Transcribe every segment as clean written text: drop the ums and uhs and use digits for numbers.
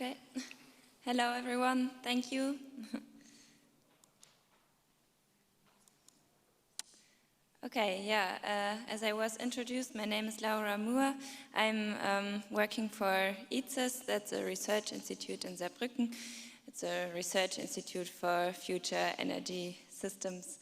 Okay. Hello, everyone. Thank you. Okay, yeah, as I was introduced, my name is Laura Muhr. I'm working for E-DYCE, that's a research institute in Saarbrücken. It's a research institute for future energy systems.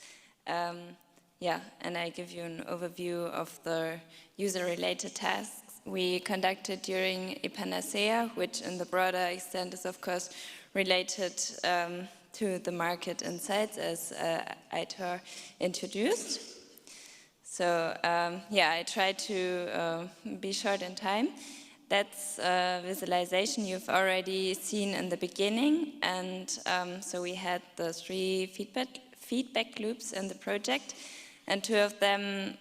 Yeah, and I give you an overview of the user-related tasks we conducted during ePANACEA, which in the broader extent is of course related to the market insights as Aitor introduced. So yeah, I try to be short in time. That's a visualization you've already seen in the beginning, and so we had the 3 feedback loops in the project, and 2 of them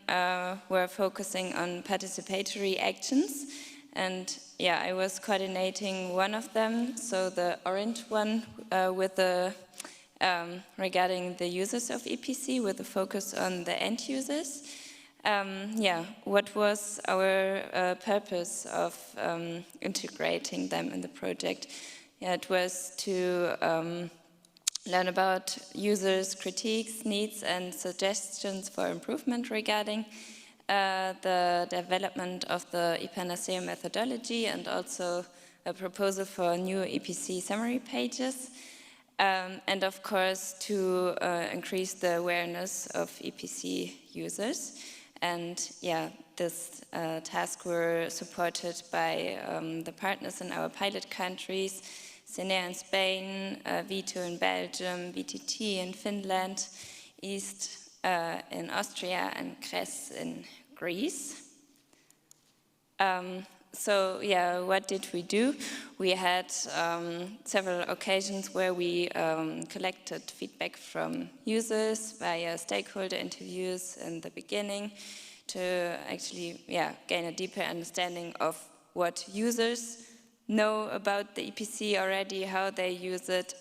were focusing on participatory actions. And yeah, I was coordinating one of them, so the orange one with the regarding the users of EPC with a focus on the end users. Yeah, what was our purpose of integrating them in the project? Yeah, it was to learn about users' critiques, needs and suggestions for improvement regarding the development of the ePANACEA methodology, and also a proposal for new EPC summary pages. And of course to increase the awareness of EPC users. And yeah, this task were supported by the partners in our pilot countries, ENER in Spain, V2 in Belgium, VTT in Finland, EAST in Austria, and CRES in Greece. So yeah, what did we do? We had several occasions where we collected feedback from users via stakeholder interviews in the beginning to actually gain a deeper understanding of what users know about the EPC already, how they use it,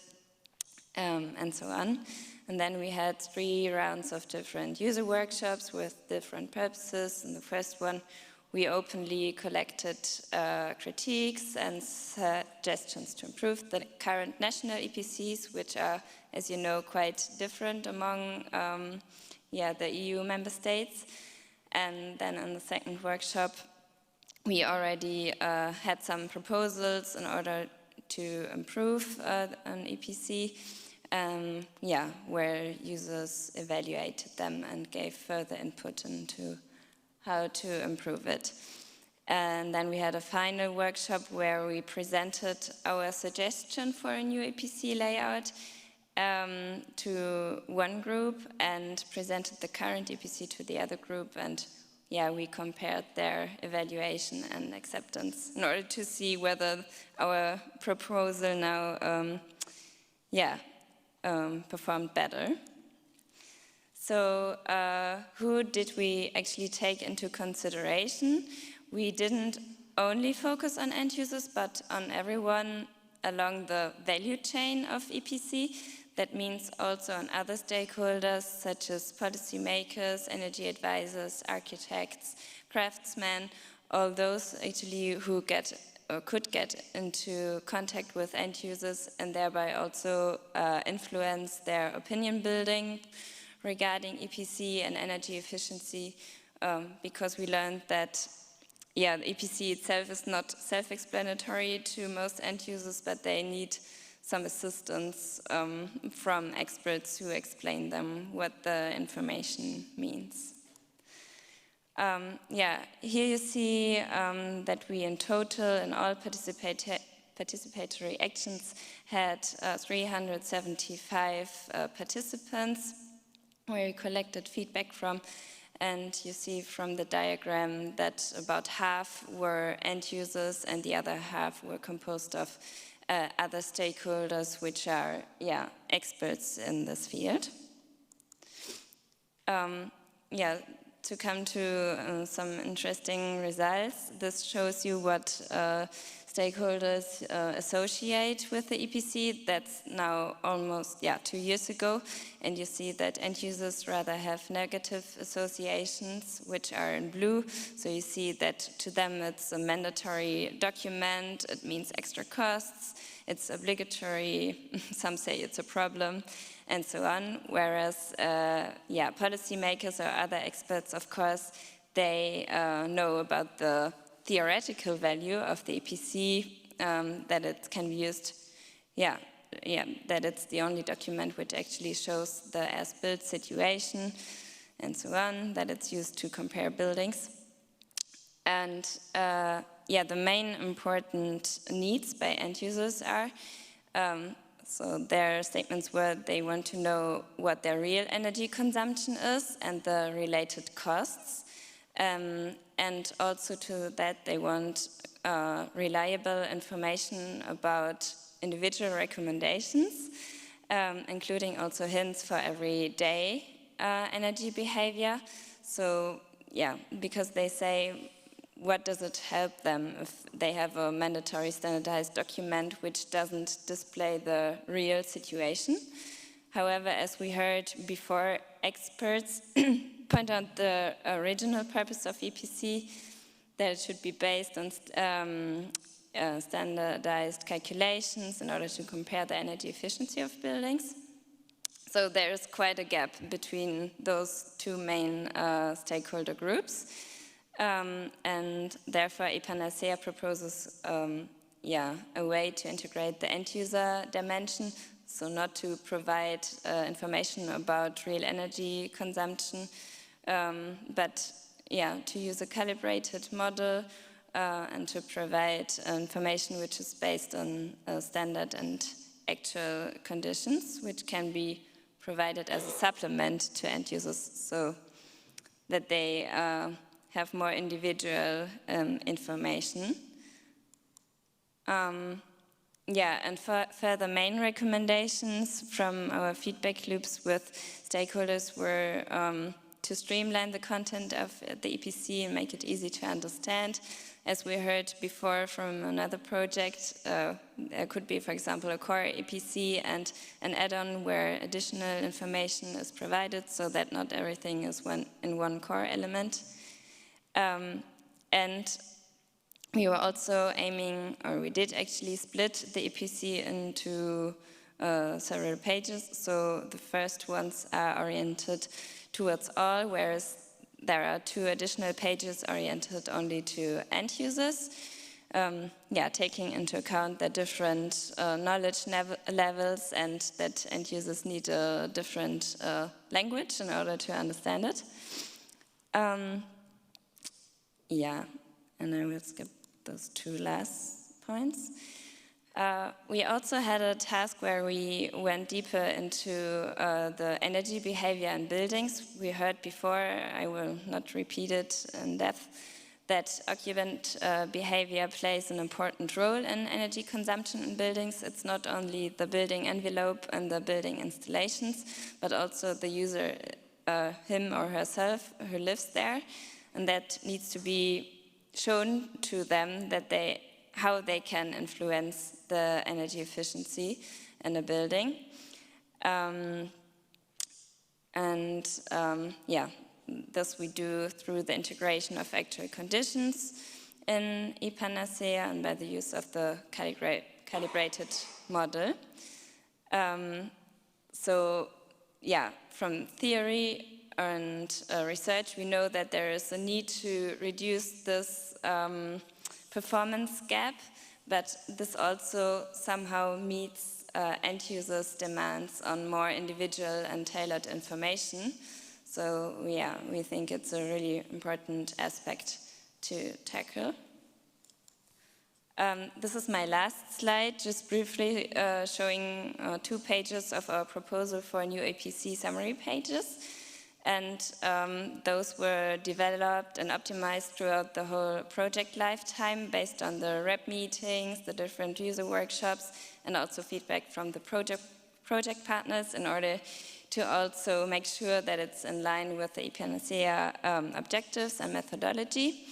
and so on. And then we had 3 rounds of different user workshops with different purposes. In the first one, we openly collected critiques and suggestions to improve the current national EPCs, which are, as you know, quite different among the EU member states. And then in the second workshop, we already had some proposals in order to improve an EPC, where users evaluated them and gave further input into how to improve it. And then we had a final workshop where we presented our suggestion for a new EPC layout to one group and presented the current EPC to the other group, and we compared their evaluation and acceptance in order to see whether our proposal now performed better. So who did we actually take into consideration? We didn't only focus on end users, but on everyone along the value chain of EPC. That means also on other stakeholders such as policymakers, energy advisors, architects, craftsmen, all those actually who could get into contact with end users and thereby also influence their opinion building regarding EPC and energy efficiency, because we learned that the EPC itself is not self-explanatory to most end users, but they need some assistance from experts who explain them what the information means. Here you see that we in total in all participatory actions had 375 participants where we collected feedback from, and you see from the diagram that about half were end users and the other half were composed of other stakeholders which are experts in this field. To come to some interesting results, this shows you what stakeholders associate with the EPC. That's now almost 2 years ago, and you see that end users rather have negative associations, which are in blue. So you see that to them it's a mandatory document, it means extra costs, it's obligatory, some say it's a problem, and so on. Whereas, policymakers or other experts, of course, they know about the theoretical value of the EPC, that it can be used, that it's the only document which actually shows the as-built situation, and so on, that it's used to compare buildings. And the main important needs by end users are, so their statements were they want to know what their real energy consumption is and the related costs. And also to that they want reliable information about individual recommendations, including also hints for everyday energy behavior. So because they say, what does it help them if they have a mandatory standardized document which doesn't display the real situation? However, as we heard before, experts point out the original purpose of EPC, that it should be based on standardized calculations in order to compare the energy efficiency of buildings. So there is quite a gap between those two main stakeholder groups. And therefore, ePANACEA proposes a way to integrate the end user dimension, so not to provide information about real energy consumption, but to use a calibrated model and to provide information which is based on standard and actual conditions, which can be provided as a supplement to end users, so that they have more individual information. And further main recommendations from our feedback loops with stakeholders were to streamline the content of the EPC and make it easy to understand. As we heard before from another project, there could be, for example, a core EPC and an add-on where additional information is provided so that not everything is in one core element. And we were also aiming, or we did actually split the EPC into several pages. So the first ones are oriented towards all, whereas there are 2 additional pages oriented only to end users. Taking into account the different knowledge levels and that end users need a different language in order to understand it. And I will skip those 2 last points. We also had a task where we went deeper into the energy behavior in buildings. We heard before, I will not repeat it in depth, that occupant behavior plays an important role in energy consumption in buildings. It's not only the building envelope and the building installations, but also the user, him or herself, who lives there. And that needs to be shown to them that how they can influence the energy efficiency in a building. This we do through the integration of actual conditions in ePANACEA and by the use of the calibrated model. From theory and research, we know that there is a need to reduce this performance gap, but this also somehow meets end users' demands on more individual and tailored information. So we think it's a really important aspect to tackle. This is my last slide, just briefly showing 2 pages of our proposal for new EPC summary pages. And those were developed and optimized throughout the whole project lifetime based on the REP meetings, the different user workshops, and also feedback from the project partners in order to also make sure that it's in line with the ePANACEA objectives and methodology.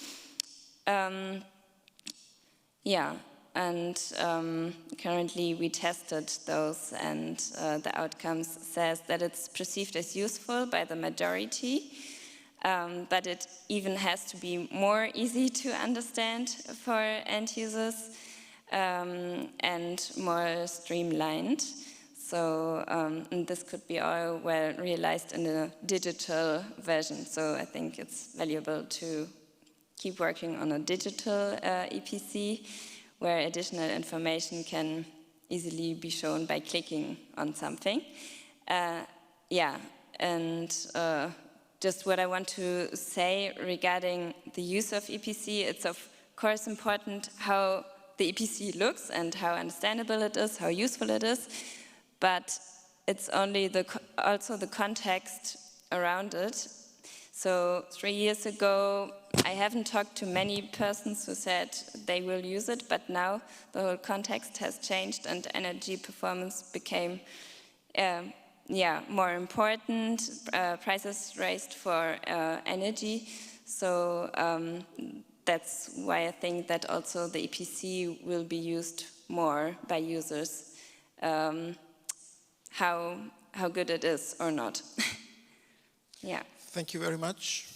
and currently we tested those, and the outcomes says that it's perceived as useful by the majority, but it even has to be more easy to understand for end users and more streamlined. So and this could be all well realized in a digital version. So I think it's valuable to keep working on a digital EPC, where additional information can easily be shown by clicking on something. Yeah, and just what I want to say regarding the use of EPC, it's of course important how the EPC looks and how understandable it is, how useful it is, but it's only also the context around it. So 3 years ago, I haven't talked to many persons who said they will use it, but now the whole context has changed and energy performance became more important, prices raised for energy. So that's why I think that also the EPC will be used more by users, how good it is or not. Yeah. Thank you very much.